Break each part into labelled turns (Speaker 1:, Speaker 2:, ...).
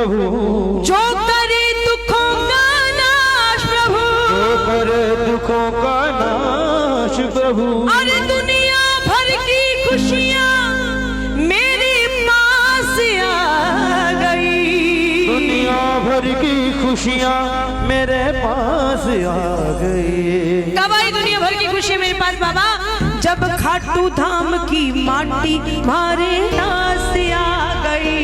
Speaker 1: प्रभु,
Speaker 2: जो करे दुखों का नाश प्रभु,
Speaker 1: जो करे दुखों का नाश प्रभु।
Speaker 2: अरे दुनिया भर की खुशियाँ मेरे पास आ गई,
Speaker 1: दुनिया भर की खुशियाँ मेरे पास आ गई।
Speaker 2: कब आई दुनिया भर की खुशियाँ मेरे पास बाबा? जब खाटू धाम की माटी मारे पास आ गई।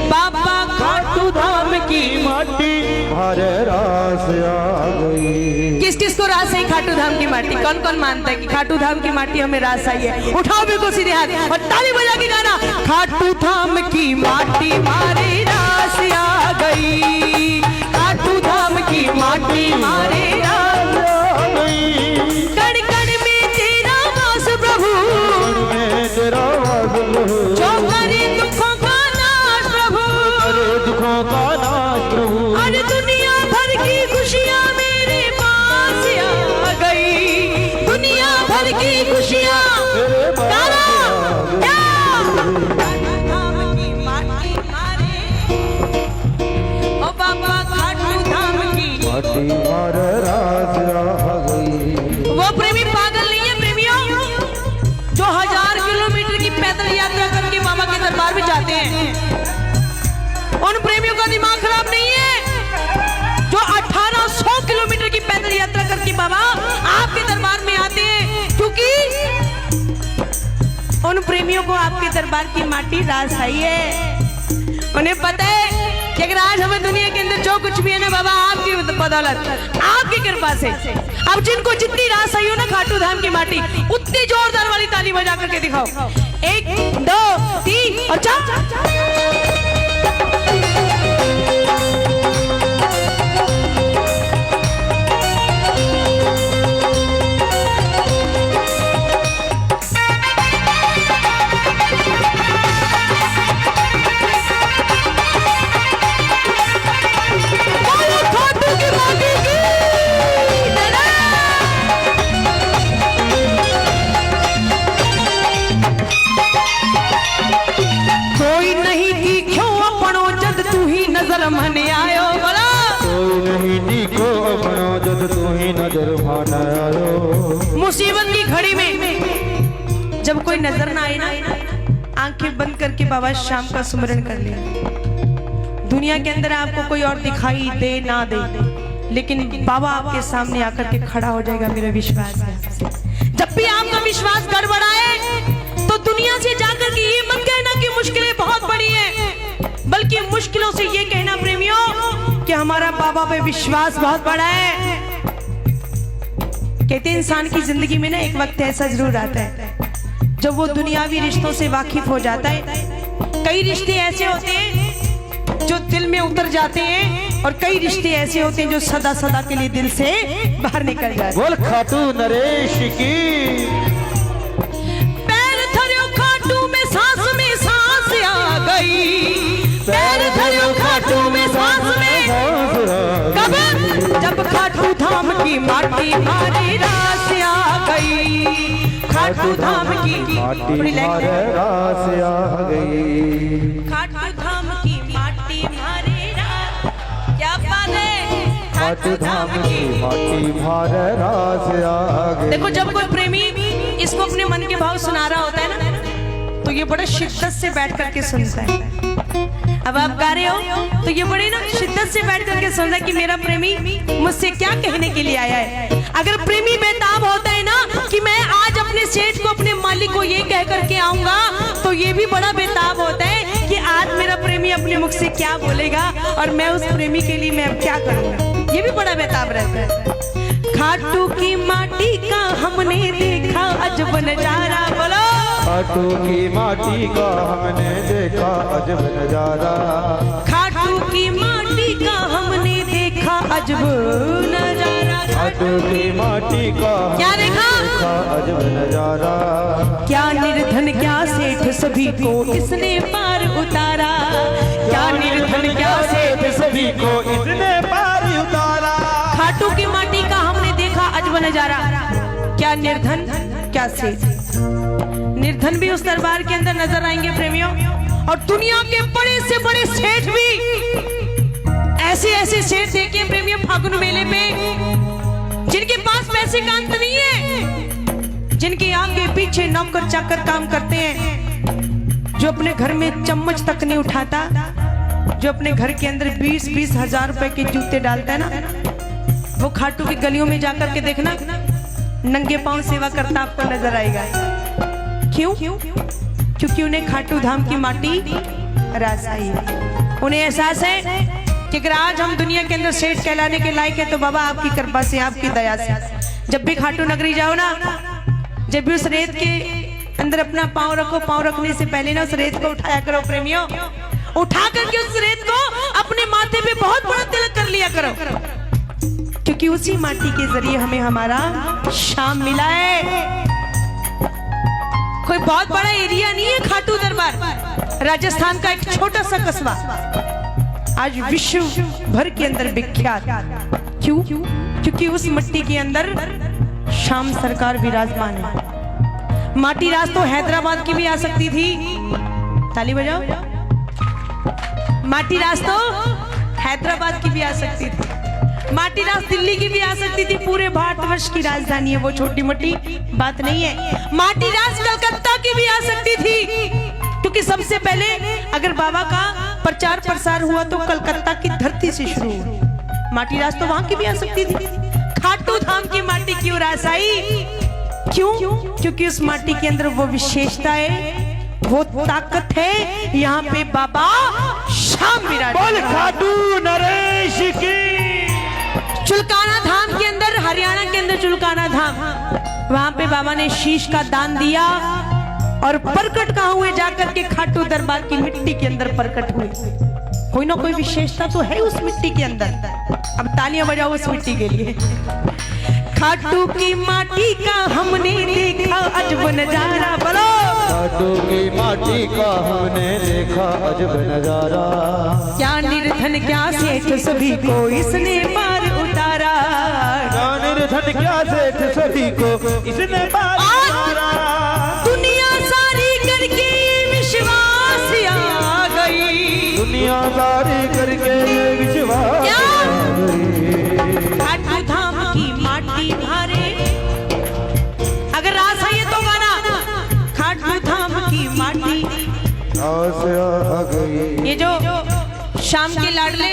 Speaker 2: बाबा खाटू धाम की
Speaker 1: माटी हमारे रास आ गई।
Speaker 2: किस किस को रास है खाटू धाम की माटी? कौन कौन मानता है कि खाटू धाम की माटी हमें रास आई है? उठाओ बिल्कुल सीधे हाथ और ताली बजा के गाना, खाटू धाम की माटी मारे रास आ गई, खाटू धाम की माटी मारे रास आ गई। कण कण में तेरा वास प्रभु,
Speaker 1: तेरा वास प्रभु,
Speaker 2: जो करे दुखों का नाश प्रभु,
Speaker 1: करे दुखों का नाश प्रभु।
Speaker 2: अरे दुनिया भर की खुशियाँ मेरे पास आ गई, दुनिया भर की खुशियाँ
Speaker 1: मेरे पास आ गई।
Speaker 2: धाम की माटी मारे, ओ बाबा खाटू धाम की
Speaker 1: माटी हमारे रास आ गई।
Speaker 2: वो प्रेमी पागल नहीं है प्रेमियों, जो 1000 किलोमीटर की पैदल यात्रा करके बाबा के दरबार में जाते हैं। उन प्रेमियों का दिमाग खराब नहीं है जो 1800 किलोमीटर की पैदल यात्रा करके बाबा आपके दरबार में आते हैं, क्योंकि उन प्रेमियों को आपके दरबार की माटी रास आई है। उन्हें पता है कि अगर आज हमें दुनिया के अंदर जो कुछ भी है ना बाबा, आपकी बदौलत, आपकी कृपा से। अब जिनको जितनी रास आई हो ना खाटू धाम की माटी, उतनी जोरदार वाली ताली बजा करके दिखाओ। 1 2 3 और 4। मने आयो बोला,
Speaker 1: कोई नहीं देखो अपना जद तू ही नजर भान आयो।
Speaker 2: मुसीबत की घड़ी में जब कोई नजर ना आए ना, आंखें बंद करके बाबा शाम का सुमरन कर लिया। दुनिया के अंदर आपको कोई और दिखाई दे ना दे, लेकिन बाबा आपके सामने आकर के खड़ा हो जाएगा। मेरा विश्वास है जब भी आपका विश्वास गड़बड़ाए तो दुनिया से जाकर के ये मत कहना कि मुश्किलें बहुत बड़ी हैं, बल्कि मुश्किलों से ये कहना प्रेमियों कि हमारा बाबा पे विश्वास बहुत बड़ा है। कहते हैं इंसान की जिंदगी में ना एक वक्त ऐसा जरूर आता है जब वो दुनियावी रिश्तों से वाकिफ हो जाता है। कई रिश्ते ऐसे होते हैं जो दिल में उतर जाते हैं, और कई रिश्ते ऐसे होते हैं जो सदा सदा के लिए दिल से बाहर निकल जाते हैं।
Speaker 1: बोल खाटू नरेश की।
Speaker 2: पैर धरो खाटू में सांस आ गई, पैर धरो खाटू में सांस में। कब? जब खाटू धाम की माटी मारे रास आ गई, खाटू धाम की
Speaker 1: माटी हमारे रास आ गई।
Speaker 2: खाटू धाम की माटी मारे रास, क्या बात है,
Speaker 1: खाटू धाम की माटी हमारे रास आ गई।
Speaker 2: देखो जब कोई प्रेमी इसको अपने मन के भाव सुना रहा होता है ना, तो ये बड़े शिद्दत से बैठ करके सुनता है। अब आप गा रहे हो तो ये बड़े ना शिद्दत से बैठ करके सुन रहा है कि मेरा प्रेमी मुझसे क्या कहने के लिए आया है। अगर प्रेमी बेताब होता है ना कि मैं आज अपने सेठ को, अपने मालिक को ये कह करके आऊंगा, तो ये भी बड़ा बेताब होता है कि आज मेरा प्रेमी अपने मुख से क्या बोलेगा और मैं उस प्रेमी के लिए मैं अब क्या करूंगा। ये भी बड़ा बेताब रहता है। खाटू की माटी का हमने देखा अजब नजारा, बोलो
Speaker 1: खाटू की माटी का हमने देखा अजब नजारा,
Speaker 2: खाटू की माटी का हमने देखा अजब नजारा।
Speaker 1: खाटू की माटी का
Speaker 2: क्या देखा?
Speaker 1: अजब नजारा।
Speaker 2: क्या निर्धन क्या सेठ सभी को इसने पार उतारा, क्या निर्धन क्या सेठ
Speaker 1: सभी को इसने पार उतारा।
Speaker 2: खाटू की माटी का हमने देखा अजब नजारा। क्या निर्धन क्या सेठ, निर्धन भी उस दरबार के अंदर नजर आएंगे प्रेमियों, और दुनिया के बड़े से बड़े सेठ भी ऐसे ऐसे सेठ देखे प्रेमियों फागुन मेले पे, जिनके पास पैसे का अंत नहीं है, जिनके आगे पीछे नौकर चाकर काम करते हैं, जो अपने घर में चम्मच तक नहीं उठाता, जो अपने घर के अंदर 20-20 हजार रुपए के जूते डालता है ना, वो खाटू की गलियों में जाकर के देखना नंगे पांव सेवा करता आपको नजर आएगा। क्यों? क्योंकि उन्हें खाटू धाम की माटी रास आई है। उन्हें एहसास है कि अगर आज हम दुनिया के अंदर सेठ कहलाने के लायक है तो बाबा आपकी कृपा से, आपकी दया से। जब भी खाटू नगरी जाओ ना, जब भी उस रेत के अंदर अपना पांव रखो, पांव रखने से पहले ना उस रेत को उठाया करो प्रेमियों, उठा करके उस रेत को अपने माथे पे बहुत बड़ा तिलक कर लिया करो, क्योंकि उसी माटी के जरिए हमें हमारा शाम मिला है। कोई बहुत बड़ा एरिया नहीं है खाटू दरबार, राजस्थान का एक छोटा सा कस्बा आज विश्व भर के अंदर विख्यात। क्यों? क्योंकि उस मिट्टी के अंदर श्याम सरकार विराजमान है। माटी रास तो हैदराबाद की भी आ सकती थी, ताली बजाओ। माटी रास तो हैदराबाद की भी आ सकती थी, माटी रास दिल्ली की भी आ सकती थी, पूरे भारतवर्ष की राजधानी है, वो छोटी मोटी बात नहीं है। माटी रास कलकत्ता की भी आ सकती थी, क्योंकि सबसे पहले अगर बाबा का प्रचार प्रसार हुआ तो कलकत्ता की धरती से शुरू हुआ। माटी रास तो वहां की भी आ सकती थी। खाटू धाम की माटी क्यों रास आई? क्यों? क्योंकि उस माटी के अंदर वो विशेषता है, वो ताकत है, यहाँ पे बाबा श्याम विराज।
Speaker 1: खाटू नरेश की।
Speaker 2: चुलकाना धाम के अंदर, हरियाणा के अंदर चुलकाना धाम, वहां पे बाबा ने शीश का दान दिया और प्रकट कहाँ हुए? जाकर के खाटू दरबार की मिट्टी के अंदर प्रकट हुए। कोई ना कोई विशेषता तो है उस मिट्टी के अंदर। अब तालियां बजाओ उस मिट्टी के लिए। खाटू की माटी का हमने देखा अजब नजारा, बोलो।
Speaker 1: खाटू की माटी का हमने देखा अजब नजारा,
Speaker 2: क्या निर्धन क्या सेठ सभी को इसने पार उतारा,
Speaker 1: क्या निर्धन क्या सेठ सभी को इसने पार उतारा।
Speaker 2: दुनिया सारी करके विश्वास आ गई,
Speaker 1: दुनिया सारी करके ये विश्वास आ गई।
Speaker 2: खाटू धाम की माटी भारे, अगर रास है ये तो गाना, खाटू धाम की माटी
Speaker 1: रास आ गई।
Speaker 2: ये जो शाम के लाडले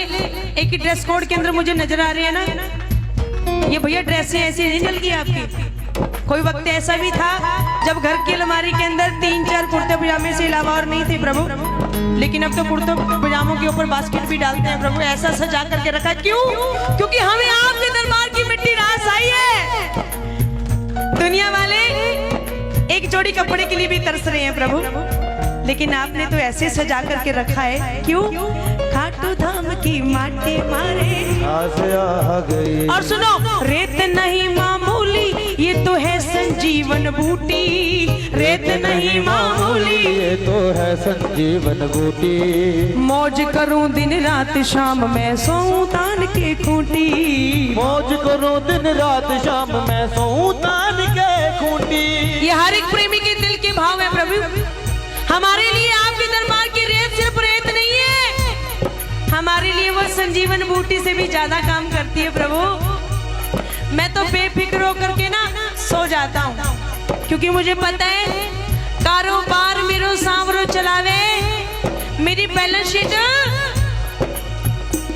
Speaker 2: एक ही ड्रेस कोड के अंदर मुझे नजर आ रहे हैं ना, ये भैया ड्रेसें ऐसी नहीं चल गई आपकी। कोई वक्त ऐसा भी था जब घर की अलमारी के अंदर 3-4 कुर्ते पजामे से अलावा और नहीं थे प्रभु, लेकिन अब तो कुर्ते पजामों के ऊपर बास्केट भी डालते हैं प्रभु, ऐसा सजा करके रखा। क्यों? क्योंकि हमें आपके दरबार की मिट्टी रास आई है। दुनिया वाले एक जोड़ी कपड़े के लिए भी तरस रहे हैं प्रभु, लेकिन आपने तो ऐसे सजा करके रखा है। क्यों? खाटू धाम की माटी मारे
Speaker 1: रास आ गई।
Speaker 2: और सुनो, रेत नहीं मामूली ये तो है संजीवन बूटी, रेत नहीं मामूली
Speaker 1: ये तो है संजीवन बूटी।
Speaker 2: मौज करूं दिन रात शाम मैं सोऊं तान के खूंटी,
Speaker 1: मौज करो दिन रात शाम मैं सोऊं तान के खूंटी।
Speaker 2: ये हर एक प्रेमी के दिल के भाव है प्रभु। हमारे लिए आपके दरबार की रेत सिर्फ रेत नहीं है, हमारे लिए वो संजीवन बूटी से भी ज्यादा काम करती है प्रभु। मैं तो बेफिक्र होकर के ना सो जाता हूँ, क्योंकि मुझे पता है कारोबार मेरो सांवरो चलावे, मेरी बैलेंस शीट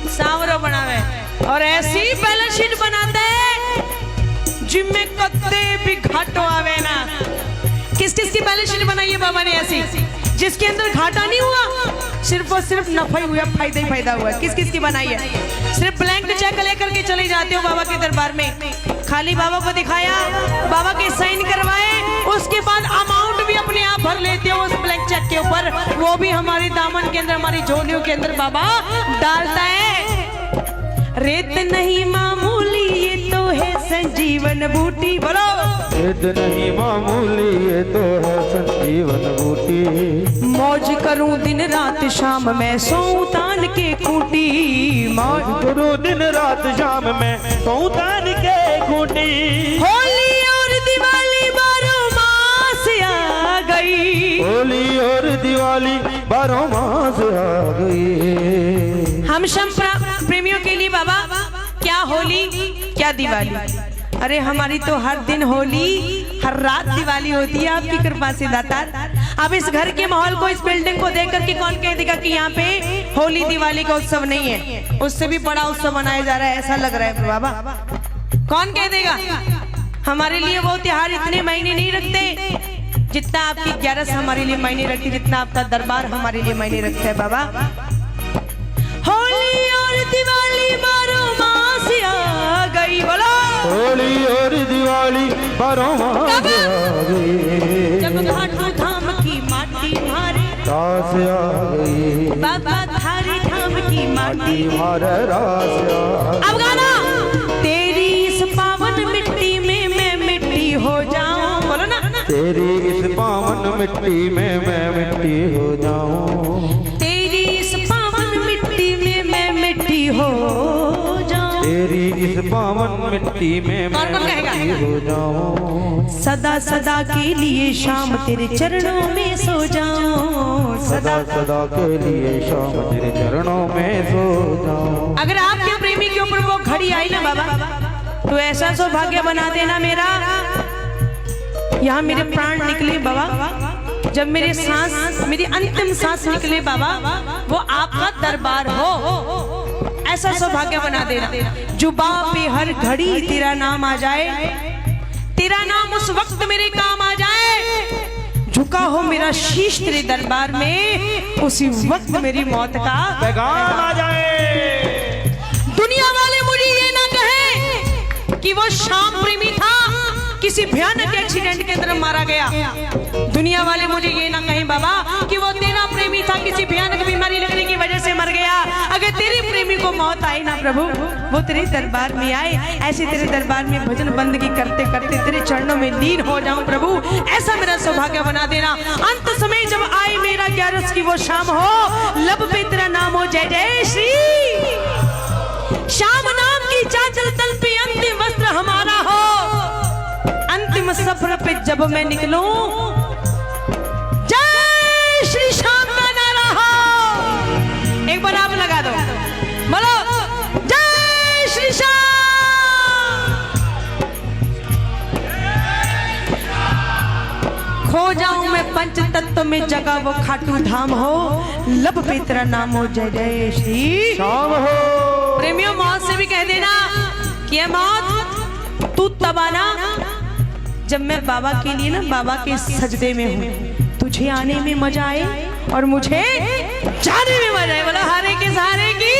Speaker 2: सांवरो बनावे, और ऐसी बैलेंस शीट बनाता है जिनमें कत्ते भी घाटो आवे ना। किस किस की बैलेंस शीट बनाई है बाबा ने ऐसी, जिसके अंदर घाटा नहीं हुआ, सिर्फ और सिर्फ नफा ही हुआ, फायदा ही फायदा हुआ। किस किस की बनाई है? सिर्फ ब्लैंक चेक लेकर के चले जाते हो बाबा के दरबार में, खाली बाबा को दिखाया, बाबा के साइन करवाए, उसके बाद अमाउंट भी अपने आप भर लेते हो उस ब्लैंक चेक के ऊपर, वो भी हमारे दामन के अंदर, हमारी झोलियों के अंदर बाबा डालता है। रेत नहीं मामूली ये तो है संजीवन बूटी, बोलो।
Speaker 1: रेत नहीं मामूली ये तो है संजीवन बूटी।
Speaker 2: मौज करूं दिन रात शाम मैं सोऊं तान के खूंटी,
Speaker 1: मौज करूं दिन रात शाम मैं सोऊं तान के खूंटी।
Speaker 2: होली और दिवाली बारह मास आ गई,
Speaker 1: होली और दिवाली बारह मास आ गई।
Speaker 2: हम सब प्रेमियों के लिए बाबा क्या होली क्या दिवाली, अरे हमारी तो हर दिन होली हर रात दिवाली होती है आपकी कृपा से दातार। अब इस घर के माहौल को, इस बिल्डिंग को देख करके कौन कह देगा कि यहाँ पे होली दिवाली का उत्सव नहीं है, उससे भी बड़ा उत्सव मनाया जा रहा है, ऐसा लग रहा है बाबा। कौन कह देगा? हमारे लिए वो त्योहार इतने महीने नहीं रखते जितना आपकी 11 हमारे लिए मायने रखती, जितना आपका दरबार हमारे लिए मायने रखता है बाबा। होली और दिवाली बारह मास आ गई, बोलो
Speaker 1: होली और दिवाली बारह मास आ गई,
Speaker 2: जब घाटू धाम की माटी मारे
Speaker 1: रास आ गई,
Speaker 2: बाबा थारी धाम की माटी
Speaker 1: मारे रास आ गई।
Speaker 2: अब गाना, तेरी इस पावन मिट्टी में मैं मिट्टी हो जाऊं, बोलो ना,
Speaker 1: तेरी इस पावन मिट्टी में मैं मिट्टी हो जाऊं,
Speaker 2: तेरी इस पावन मिट्टी में मैं मिट्टी हो जाऊं,
Speaker 1: तेरी इस पावन मिट्टी में मैं मिट्टी हो जाऊं,
Speaker 2: सदा सदा के लिए शाम तेरे चरणों में सो जाऊं,
Speaker 1: सदा सदा के लिए शाम तेरे चरणों में सो जाऊं।
Speaker 2: अगर आपके प्रेमी के ऊपर वो घड़ी आई ना बाबा, तो ऐसा सौभाग्य बना देना मेरा, यहाँ मेरे प्राण निकले बाबा, जब मेरे सांस, मेरी अंतिम सांस निकले बाबा, वो आपका दरबार हो, ऐसा सौभाग्य बना देना। जुबा पे हर घड़ी तेरा नाम आ जाए, तेरा नाम उस वक्त मेरे काम आ जाए, झुका हो मेरा शीश तेरे दरबार में, उसी वक्त मेरी मौत का
Speaker 1: पैगाम आ जाए।
Speaker 2: दुनिया वाले मुझे ये ना कहे कि वो श्याम प्रेमी था, किसी भयानक एक्सीडेंट के अंदर मारा गया। दुनिया वाले मुझे ये ना कहें बाबा कि वो तेरा प्रेमी था, किसी भयानक बीमारी लगने की वजह से मर गया। अगर तेरे प्रेमी को मौत आई ना प्रभु, वो तेरे दरबार में आए, ऐसे तेरे दरबार में भजन बंदगी करते करते तेरे चरणों में लीन हो जाऊं प्रभु, ऐसा मेरा सौभाग्य बना देना। अंत समय जब आए मेरा 11 की वो शाम हो, लब पे तेरा नाम हो, जय जय श्री श्याम नाम की चांचल तल पे अंतिम वस्त्र हमारा हो, अंतिम सफर पे जब मैं निकलूं, जय श्री श्याम का नारा हो। एक बार आप लगा दो, बोलो जय श्री श्याम। खो जाऊं मैं पंच तत्व में, जगह वो खाटू धाम हो, लब पे तेरा नाम हो, जय जय श्री
Speaker 1: शाम हो।
Speaker 2: प्रेमियों, मौत से भी कह देना कि मौत तू तबाना, जब मैं बाबा के लिए ना, बाबा के सजदे में हूँ, तुझे आने में मजा आए और मुझे जाने में मजा आए, बोला हारे के सहारे की।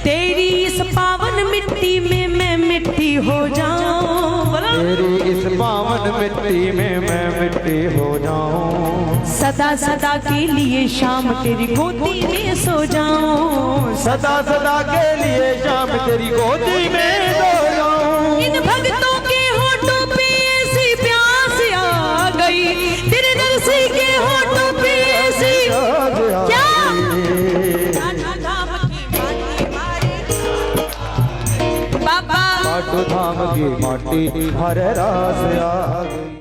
Speaker 2: तेरी इस पावन मिट्टी में मैं मिट्टी हो जाऊं, बोला
Speaker 1: तेरी इस पावन मिट्टी में मैं मिट्टी हो जाऊं,
Speaker 2: सदा सदा के लिए शाम तेरी गोदी में सो जाऊं,
Speaker 1: सदा सदा के लिए शाम तेरी गोदी में सो जाऊं।
Speaker 2: इन भक्तों के होठों पे ऐसी प्यास आ गई, तेरे नरसी के होठों पे ऐसी क्या बाबा
Speaker 1: खाटू धाम की माटी हर रास आ गई।